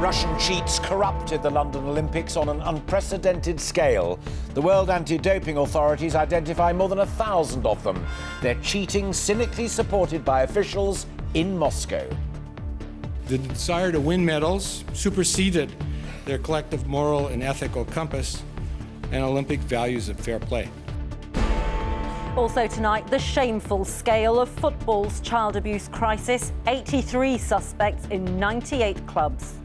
Russian cheats corrupted the London Olympics on an unprecedented scale. The World Anti-Doping Authorities identify more than 1,000 of them. Their cheating cynically supported by officials in Moscow. The desire to win medals superseded their collective moral and ethical compass and Olympic values of fair play. Also tonight, the shameful scale of football's child abuse crisis. 83 suspects in 98 clubs.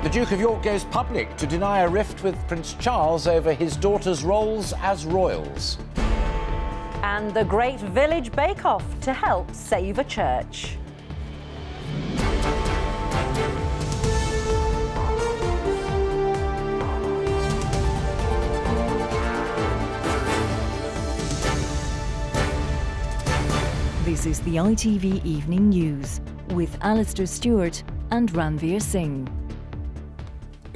The Duke of York goes public to deny a rift with Prince Charles over his daughter's roles as royals. And the Great Village Bake Off to help save a church. This is the ITV Evening News with Alistair Stewart and Ranveer Singh.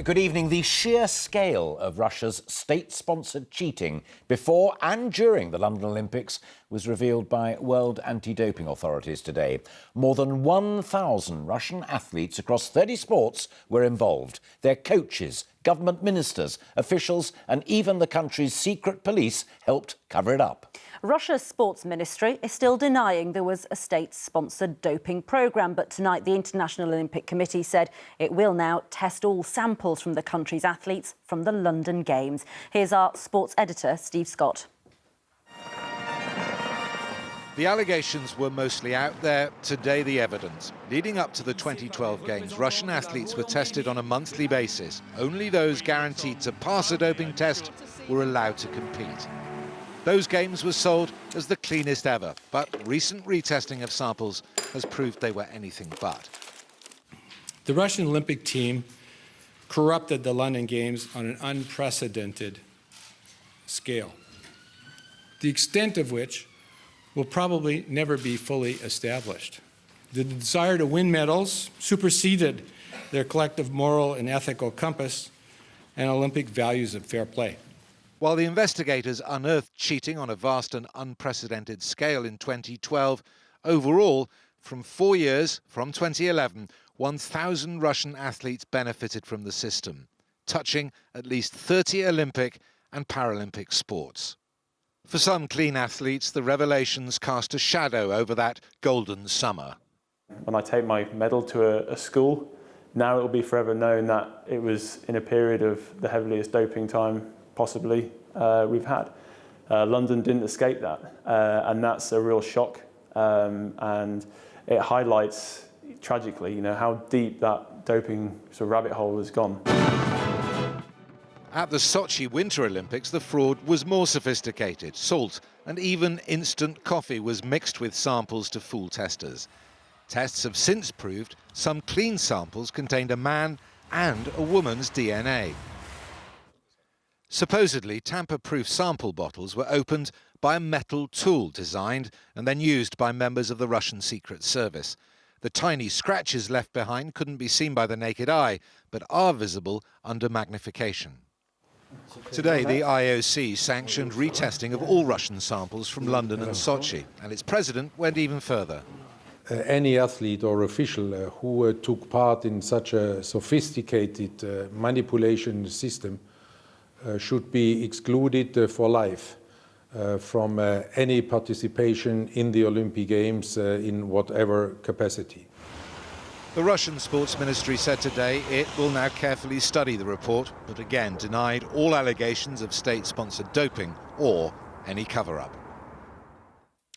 Good evening. The sheer scale of Russia's state-sponsored cheating before and during the London Olympics was revealed by World Anti-Doping Authorities today. More than 1,000 Russian athletes across 30 sports were involved. Their coaches, government ministers, officials and even the country's secret police helped cover it up. Russia's sports ministry is still denying there was a state-sponsored doping programme, but tonight the International Olympic Committee said it will now test all samples from the country's athletes from the London Games. Here's our sports editor, Steve Scott. The allegations were mostly out there. Today, the evidence. Leading up to the 2012 Games, Russian athletes were tested on a monthly basis. Only those guaranteed to pass a doping test were allowed to compete. Those games were sold as the cleanest ever, but recent retesting of samples has proved they were anything but. The Russian Olympic team corrupted the London Games on an unprecedented scale, the extent of which will probably never be fully established. The desire to win medals superseded their collective moral and ethical compass and Olympic values of fair play. While the investigators unearthed cheating on a vast and unprecedented scale in 2012, overall, from 4 years, from 2011, 1,000 Russian athletes benefited from the system, touching at least 30 Olympic and Paralympic sports. For some clean athletes, the revelations cast a shadow over that golden summer. When I take my medal to a school, now it will be forever known that it was in a period of the heaviest doping time possibly we've had. London didn't escape that, and that's a real shock, and it highlights tragically, how deep that doping sort of rabbit hole has gone. At the Sochi Winter Olympics, the fraud was more sophisticated. Salt and even instant coffee was mixed with samples to fool testers. Tests have since proved some clean samples contained a man and a woman's DNA. Supposedly, tamper-proof sample bottles were opened by a metal tool designed and then used by members of the Russian Secret Service. The tiny scratches left behind couldn't be seen by the naked eye, but are visible under magnification. Today, the IOC sanctioned retesting of all Russian samples from London and Sochi, and its president went even further. Any athlete or official who took part in such a sophisticated manipulation system should be excluded for life from any participation in the Olympic Games in whatever capacity. The Russian Sports Ministry said today it will now carefully study the report, but again denied all allegations of state-sponsored doping or any cover-up.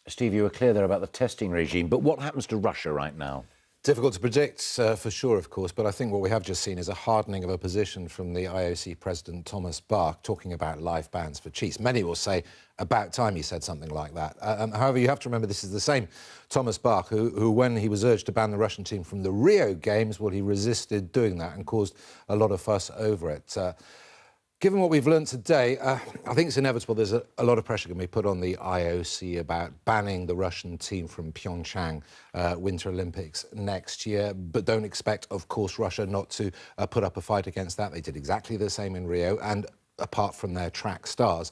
Steve, you were clear there about the testing regime, but what happens to Russia right now? Difficult to predict, for sure, of course, but I think what we have just seen is a hardening of a position from the IOC President Thomas Bach, talking about life bans for cheats. Many will say, about time he said something like that. However, you have to remember this is the same Thomas Bach who, when he was urged to ban the Russian team from the Rio Games, well, he resisted doing that and caused a lot of fuss over it. Given what we've learned today, I think it's inevitable there's a lot of pressure going to be put on the IOC about banning the Russian team from Pyeongchang Winter Olympics next year. But don't expect, of course, Russia not to put up a fight against that. They did exactly the same in Rio, and apart from their track stars,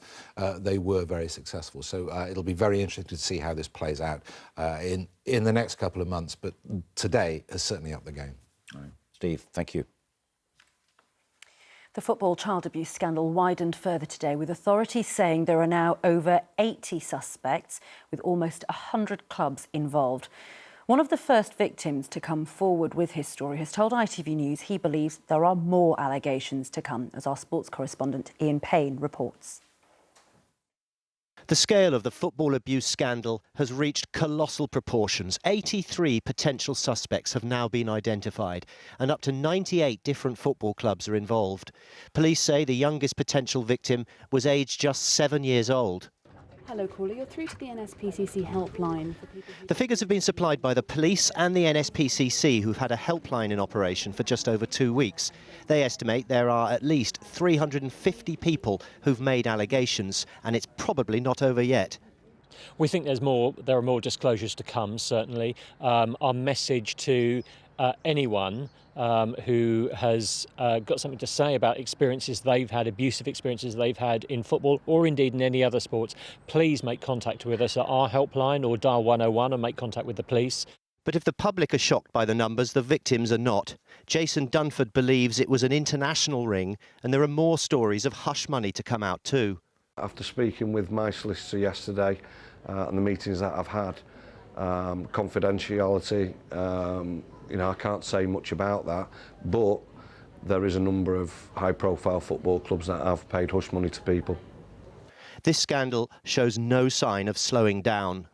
they were very successful. So it'll be very interesting to see how this plays out in the next couple of months. But today has certainly upped the game. All right. Steve, thank you. The football child abuse scandal widened further today, with authorities saying there are now over 80 suspects, with almost 100 clubs involved. One of the first victims to come forward with his story has told ITV News he believes there are more allegations to come, as our sports correspondent Ian Payne reports. The scale of the football abuse scandal has reached colossal proportions. 83 potential suspects have now been identified, and up to 98 different football clubs are involved. Police say the youngest potential victim was aged just 7 years old. Hello, caller. You're through to the NSPCC helpline. The figures have been supplied by the police and the NSPCC, who've had a helpline in operation for just over 2 weeks. They estimate there are at least 350 people who've made allegations, and it's probably not over yet. We think there are more disclosures to come, certainly. Our message to anyone who has got something to say about experiences they've had, abusive experiences they've had in football or indeed in any other sports, please make contact with us at our helpline or dial 101 and make contact with the police. But if the public are shocked by the numbers, the victims are not. Jason Dunford believes it was an international ring, and there are more stories of hush money to come out too. After speaking with my solicitor yesterday and the meetings that I've had, confidentiality, you know, I can't say much about that, but there is a number of high-profile football clubs that have paid hush money to people. This scandal shows no sign of slowing down.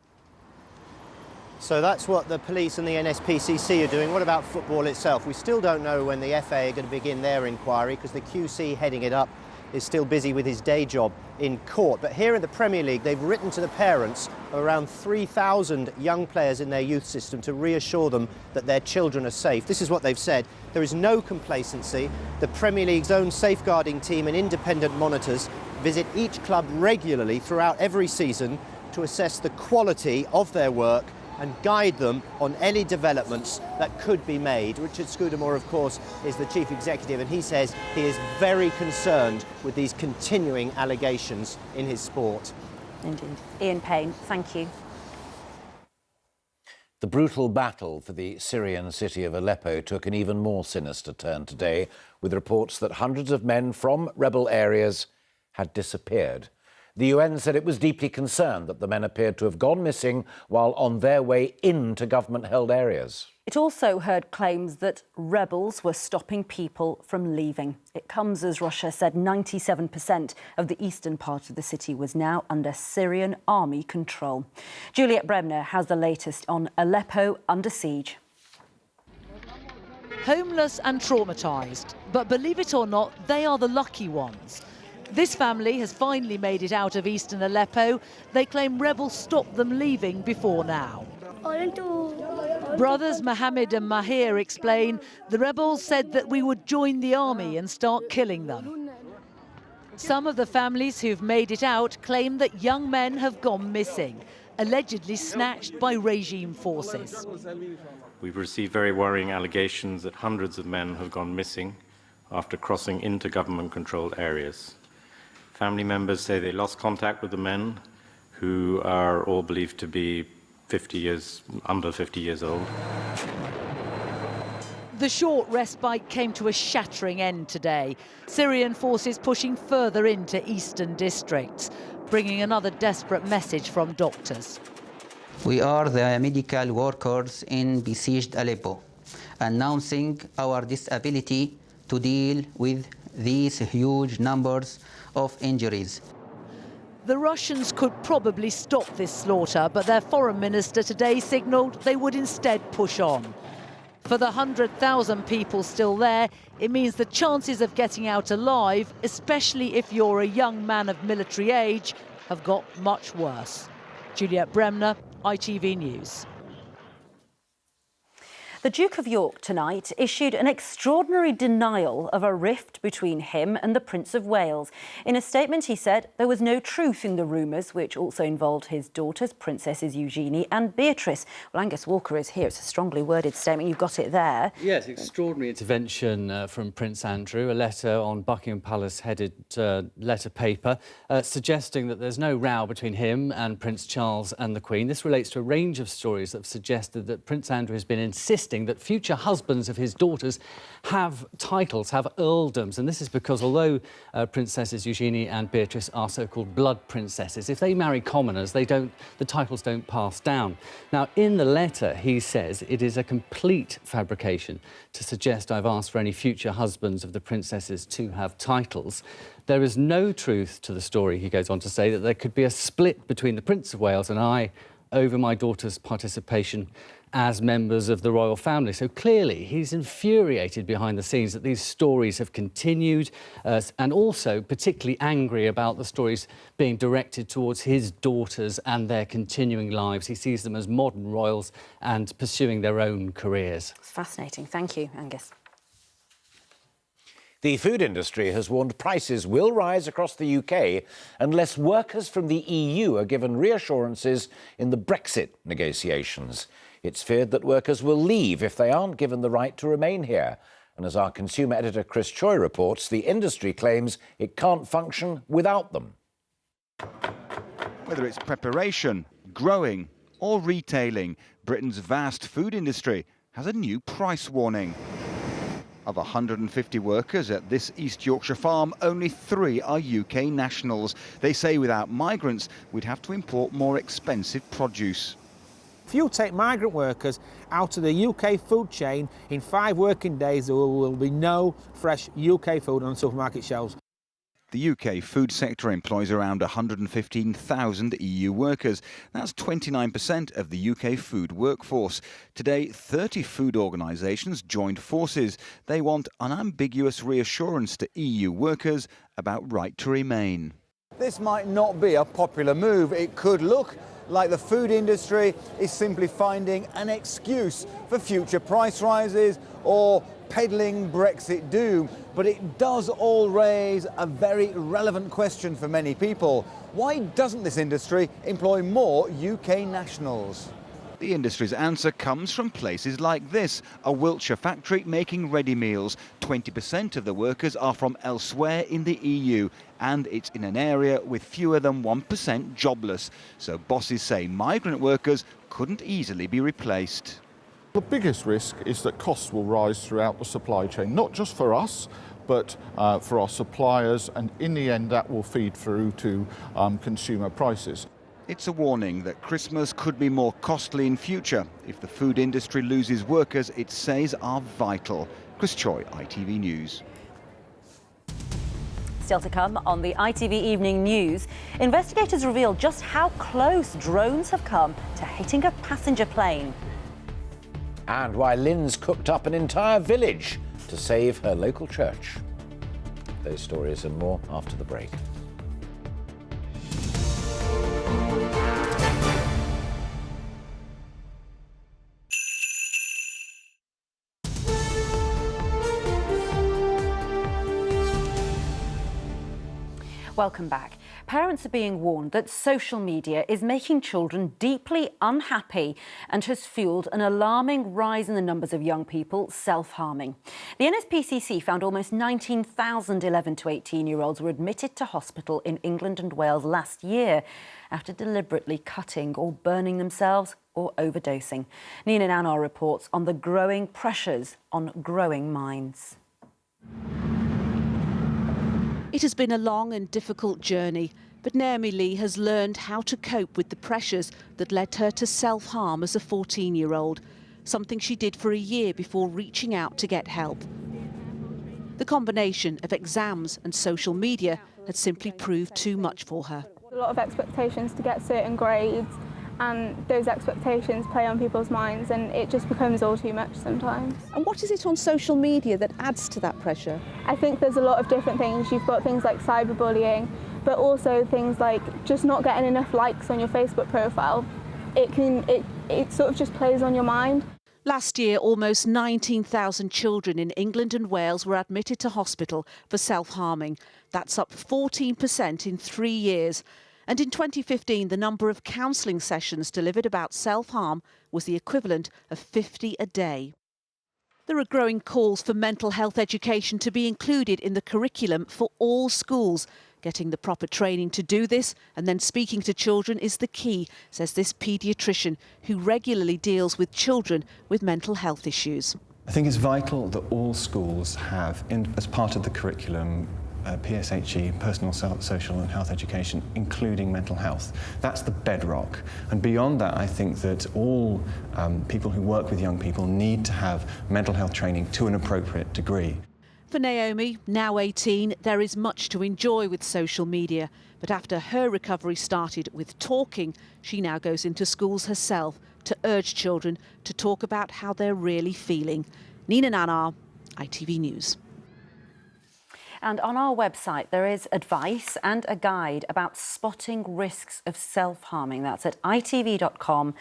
So that's what the police and the NSPCC are doing. What about football itself? We still don't know when the FA are going to begin their inquiry, because the QC heading it up is still busy with his day job in court. But here in the Premier League, they've written to the parents of around 3,000 young players in their youth system to reassure them that their children are safe. This is what they've said. There is no complacency. The Premier League's own safeguarding team and independent monitors visit each club regularly throughout every season to assess the quality of their work and guide them on any developments that could be made. Richard Scudamore, of course, is the chief executive, and he says he is very concerned with these continuing allegations in his sport. Indeed. Ian Payne, thank you. The brutal battle for the Syrian city of Aleppo took an even more sinister turn today, with reports that hundreds of men from rebel areas had disappeared. The UN said it was deeply concerned that the men appeared to have gone missing while on their way into government-held areas. It also heard claims that rebels were stopping people from leaving. It comes as Russia said 97% of the eastern part of the city was now under Syrian army control. Juliet Bremner has the latest on Aleppo under siege. Homeless and traumatised, but believe it or not, they are the lucky ones. This family has finally made it out of eastern Aleppo. They claim rebels stopped them leaving before now. Brothers Mohammed and Mahir explain the rebels said that we would join the army and start killing them. Some of the families who've made it out claim that young men have gone missing, allegedly snatched by regime forces. We've received very worrying allegations that hundreds of men have gone missing after crossing into government-controlled areas. Family members say they lost contact with the men, who are all believed to be under 50 years old. The short respite came to a shattering end today. Syrian forces pushing further into eastern districts, bringing another desperate message from doctors. We are the medical workers in besieged Aleppo, announcing our disability to deal with these huge numbers of injuries. The Russians could probably stop this slaughter, but their foreign minister today signalled they would instead push on. For the 100,000 people still there, it means the chances of getting out alive, especially if you're a young man of military age, have got much worse. Juliet Bremner, ITV News. The Duke of York tonight issued an extraordinary denial of a rift between him and the Prince of Wales. In a statement, he said there was no truth in the rumours, which also involved his daughters, Princesses Eugenie and Beatrice. Well, Angus Walker is here. It's a strongly worded statement. You've got it there. Yes, extraordinary intervention from Prince Andrew, a letter on Buckingham Palace-headed letter paper suggesting that there's no row between him and Prince Charles and the Queen. This relates to a range of stories that have suggested that Prince Andrew has been insisting insisting that future husbands of his daughters have titles, have earldoms. And this is because although Princesses Eugenie and Beatrice are so-called blood princesses, if they marry commoners, the titles don't pass down. Now, in the letter, he says it is a complete fabrication to suggest I've asked for any future husbands of the princesses to have titles. There is no truth to the story, he goes on to say, that there could be a split between the Prince of Wales and I over my daughter's participation as members of the royal family. So clearly he's infuriated behind the scenes that these stories have continued, and also particularly angry about the stories being directed towards his daughters and their continuing lives. He sees them as modern royals and pursuing their own careers. It's fascinating. Thank you, Angus. The food industry has warned prices will rise across the UK unless workers from the EU are given reassurances in the Brexit negotiations. It's feared that workers will leave if they aren't given the right to remain here. And as our consumer editor Chris Choi reports, the industry claims it can't function without them. Whether it's preparation, growing or retailing, Britain's vast food industry has a new price warning. Of 150 workers at this East Yorkshire farm, only 3 are UK nationals. They say without migrants, we'd have to import more expensive produce. If you take migrant workers out of the UK food chain, in 5 working days there will be no fresh UK food on supermarket shelves. The UK food sector employs around 115,000 EU workers. That's 29% of the UK food workforce. Today, 30 food organisations joined forces. They want unambiguous reassurance to EU workers about right to remain. This might not be a popular move. It could look like the food industry is simply finding an excuse for future price rises or peddling Brexit doom. But it does all raise a very relevant question for many people. Why doesn't this industry employ more UK nationals? The industry's answer comes from places like this, a Wiltshire factory making ready meals. 20% of the workers are from elsewhere in the EU, and it's in an area with fewer than 1% jobless. So bosses say migrant workers couldn't easily be replaced. The biggest risk is that costs will rise throughout the supply chain, not just for us, but for our suppliers, and in the end that will feed through to consumer prices. It's a warning that Christmas could be more costly in future if the food industry loses workers it says are vital. Chris Choi, ITV News. Still to come on the ITV Evening News, investigators reveal just how close drones have come to hitting a passenger plane. And why Lynn's cooked up an entire village to save her local church. Those stories and more after the break. Welcome back. Parents are being warned that social media is making children deeply unhappy and has fueled an alarming rise in the numbers of young people self-harming. The NSPCC found almost 19,000 11 to 18-year-olds were admitted to hospital in England and Wales last year after deliberately cutting or burning themselves or overdosing. Nina Nanar reports on the growing pressures on growing minds. It has been a long and difficult journey, but Naomi Lee has learned how to cope with the pressures that led her to self-harm as a 14-year-old, something she did for a year before reaching out to get help. The combination of exams and social media had simply proved too much for her. A lot of expectations to get certain grades, and those expectations play on people's minds, and it just becomes all too much sometimes. And what is it on social media that adds to that pressure? I think there's a lot of different things. You've got things like cyberbullying, but also things like just not getting enough likes on your Facebook profile. It sort of just plays on your mind. Last year, almost 19,000 children in England and Wales were admitted to hospital for self-harming. That's up 14% in 3 years. And in 2015, the number of counselling sessions delivered about self-harm was the equivalent of 50 a day. There are growing calls for mental health education to be included in the curriculum for all schools. Getting the proper training to do this and then speaking to children is the key, says this paediatrician who regularly deals with children with mental health issues. I think it's vital that all schools have, as part of the curriculum, PSHE, personal, social and health education, including mental health. That's the bedrock. And beyond that, I think that all people who work with young people need to have mental health training to an appropriate degree. For Naomi, now 18, there is much to enjoy with social media. But after her recovery started with talking, she now goes into schools herself to urge children to talk about how they're really feeling. Nina Nanar, ITV News. And on our website, there is advice and a guide about spotting risks of self-harming. That's at itv.com/news.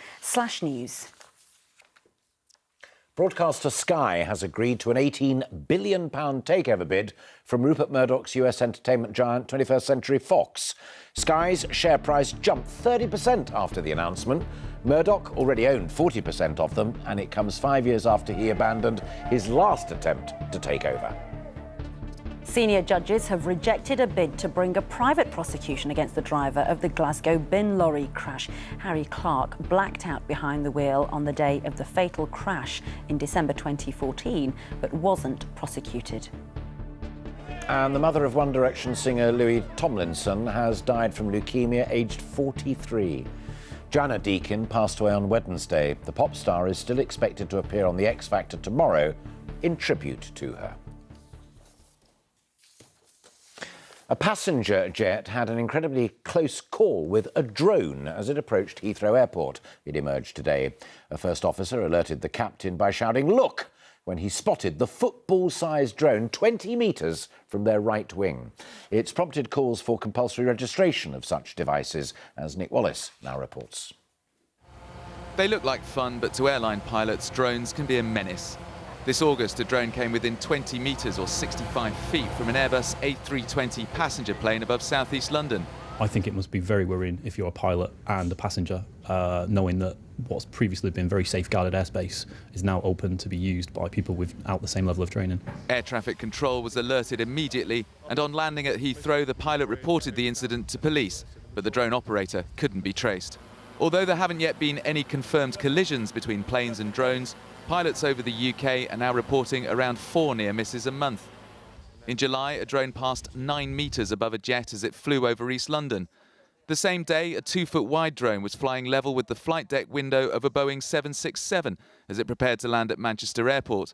Broadcaster Sky has agreed to an £18 billion takeover bid from Rupert Murdoch's US entertainment giant 21st Century Fox. Sky's share price jumped 30% after the announcement. Murdoch already owned 40% of them, and it comes 5 years after he abandoned his last attempt to take over. Senior judges have rejected a bid to bring a private prosecution against the driver of the Glasgow bin lorry crash. Harry Clark blacked out behind the wheel on the day of the fatal crash in December 2014, but wasn't prosecuted. And the mother of One Direction singer Louis Tomlinson has died from leukemia, aged 43. Jana Deakin passed away on Wednesday. The pop star is still expected to appear on The X Factor tomorrow in tribute to her. A passenger jet had an incredibly close call with a drone as it approached Heathrow Airport. It emerged today. A first officer alerted the captain by shouting, "Look!" when he spotted the football-sized drone 20 metres from their right wing. It's prompted calls for compulsory registration of such devices, as Nick Wallace now reports. They look like fun, but to airline pilots, drones can be a menace. This August, a drone came within 20 metres or 65 feet from an Airbus A320 passenger plane above southeast London. I think it must be very worrying if you're a pilot and a passenger, knowing that what's previously been very safeguarded airspace is now open to be used by people without the same level of training. Air traffic control was alerted immediately, and on landing at Heathrow, the pilot reported the incident to police, but the drone operator couldn't be traced. Although there haven't yet been any confirmed collisions between planes and drones, pilots over the UK are now reporting around 4 near misses a month. In July, a drone passed 9 metres above a jet as it flew over East London. The same day, a 2-foot-wide drone was flying level with the flight deck window of a Boeing 767 as it prepared to land at Manchester Airport.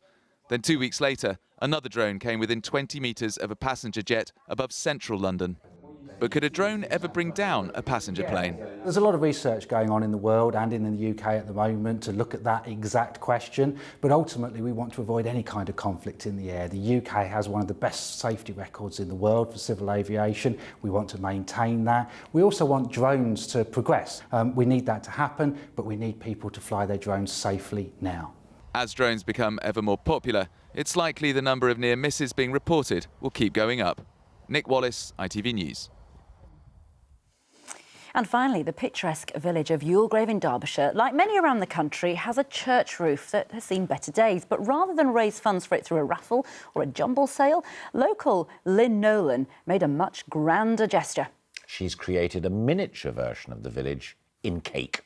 Then 2 weeks later, another drone came within 20 metres of a passenger jet above central London. But could a drone ever bring down a passenger plane? There's a lot of research going on in the world and in the UK at the moment to look at that exact question, but ultimately we want to avoid any kind of conflict in the air. The UK has one of the best safety records in the world for civil aviation. We want to maintain that. We also want drones to progress. We need that to happen, but we need people to fly their drones safely now. As drones become ever more popular, it's likely the number of near misses being reported will keep going up. Nick Wallace, ITV News. And finally, the picturesque village of Yulegrave in Derbyshire, like many around the country, has a church roof that has seen better days. But rather than raise funds for it through a raffle or a jumble sale, local Lynn Nolan made a much grander gesture. She's created a miniature version of the village in cake.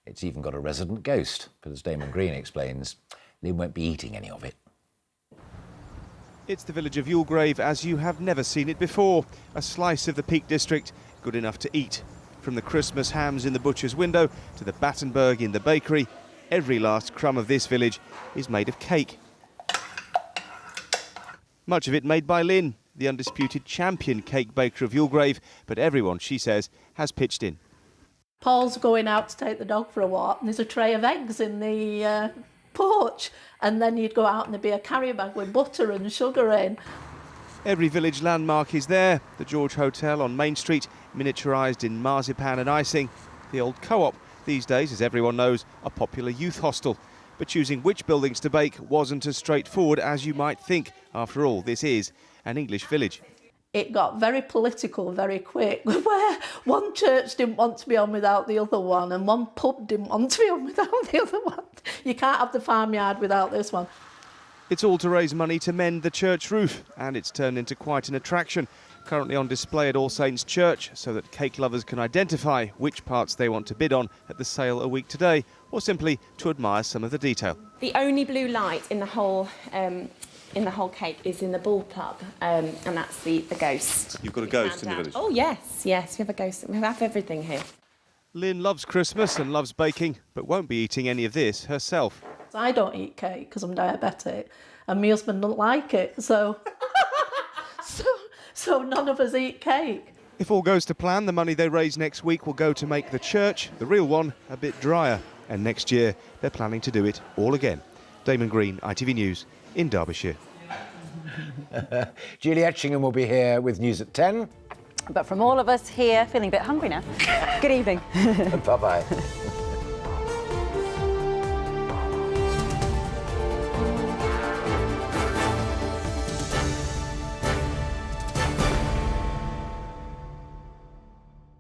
It's even got a resident ghost, but as Damon Green explains, Lynn won't be eating any of it. It's the village of Yulegrave as you have never seen it before. A slice of the Peak District, good enough to eat. From the Christmas hams in the butcher's window to the Battenberg in the bakery, every last crumb of this village is made of cake. Much of it made by Lynn, the undisputed champion cake baker of Yulegrave, but everyone, she says, has pitched in. Paul's going out to take the dog for a walk and there's a tray of eggs in the porch, and then you'd go out and there'd be a carrier bag with butter and sugar in. Every village landmark is there. The George Hotel on Main Street, miniaturised in marzipan and icing. The old Co-op, these days, as everyone knows, a popular youth hostel. But choosing which buildings to bake wasn't as straightforward as you might think. After all, this is an English village. It got very political very quick, where one church didn't want to be on without the other one, and one pub didn't want to be on without the other one. You can't have the farmyard without this one. It's all to raise money to mend the church roof, and it's turned into quite an attraction. currently on display at All Saints Church so that cake lovers can identify which parts they want to bid on at the sale a week today, or simply to admire some of the detail. The only blue light in the whole cake is in the ball plug, and that's the ghost. You've got a ghost in the village? Oh yes, we have a ghost. We have everything here. Lynn loves Christmas and loves baking, but won't be eating any of this herself. I don't eat cake because I'm diabetic, and my husband doesn't like it, so so none of us eat cake. If all goes to plan, the money they raise next week will go to make the church, the real one, a bit drier. And next year, they're planning to do it all again. Damon Green, ITV News in Derbyshire. Julie Etchingham will be here with news at 10. But from all of us here, feeling a bit hungry now. Good evening. Bye-bye.